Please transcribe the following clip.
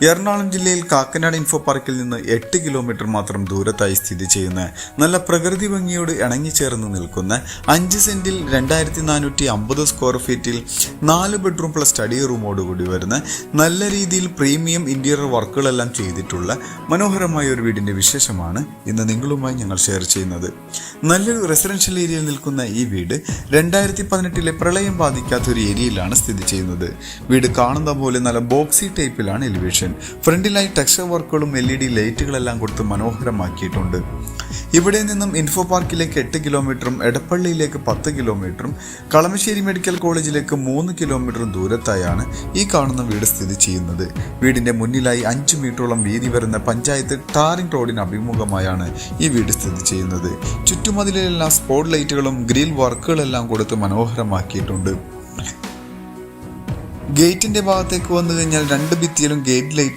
എറണാകുളം ജില്ലയിൽ കാക്കനാട് ഇൻഫോ പാർക്കിൽ നിന്ന് 8 കിലോമീറ്റർ മാത്രം ദൂരത്തായി സ്ഥിതി ചെയ്യുന്ന നല്ല പ്രകൃതി ഭംഗിയോട് ഇണങ്ങിച്ചേർന്ന് നിൽക്കുന്ന 5 സെന്റിൽ 2450 സ്ക്വയർ ഫീറ്റിൽ 4 ബെഡ്റൂം പ്ലസ് സ്റ്റഡി റൂമോടുകൂടി വരുന്ന നല്ല രീതിയിൽ പ്രീമിയം ഇന്റീരിയർ വർക്കുകളെല്ലാം ചെയ്തിട്ടുള്ള മനോഹരമായ ഒരു വീടിന്റെ വിശേഷമാണ് ഇന്ന് നിങ്ങളുമായി ഞങ്ങൾ ഷെയർ ചെയ്യുന്നത്. നല്ലൊരു റെസിഡൻഷ്യൽ ഏരിയയിൽ നിൽക്കുന്ന ഈ വീട് 2018 പ്രളയം ബാധിക്കാത്ത ഒരു ഏരിയയിലാണ് സ്ഥിതി ചെയ്യുന്നത്. വീട് കാണുന്ന പോലെ നല്ല ബോക്സി ടൈപ്പിലാണ് എലിവേഷൻ. ഫ്രണ്ടിലായി ടെക്സ്ചർ വർക്കുകളും LED ലൈറ്റുകളെല്ലാം കൊടുത്ത് മനോഹരമാക്കിയിട്ടുണ്ട്. ഇവിടെ നിന്നും ഇൻഫോ പാർക്കിലേക്ക് 8 കിലോമീറ്ററും എടപ്പള്ളിയിലേക്ക് 10 കിലോമീറ്ററും കളമശ്ശേരി മെഡിക്കൽ കോളേജിലേക്ക് 3 കിലോമീറ്ററും ദൂരത്തായാണ് ഈ കാണുന്ന വീട് സ്ഥിതി ചെയ്യുന്നത്. വീടിന്റെ മുന്നിലായി 5 മീറ്ററോളം വീതി വരുന്ന പഞ്ചായത്ത് ടാറിംഗ് റോഡിന് അഭിമുഖമായാണ് ഈ വീട് സ്ഥിതി ചെയ്യുന്നത്. ചുറ്റുമതിലെല്ലാം സ്പോട്ട് ലൈറ്റുകളും ഗ്രിൽ വർക്കുകളെല്ലാം കൊടുത്ത് മനോഹരമാക്കിയിട്ടുണ്ട്. ഗേറ്റിന്റെ ഭാഗത്തേക്ക് വന്നു കഴിഞ്ഞാൽ 2 ഭിത്തിയിലും ഗേറ്റ് ലൈറ്റ്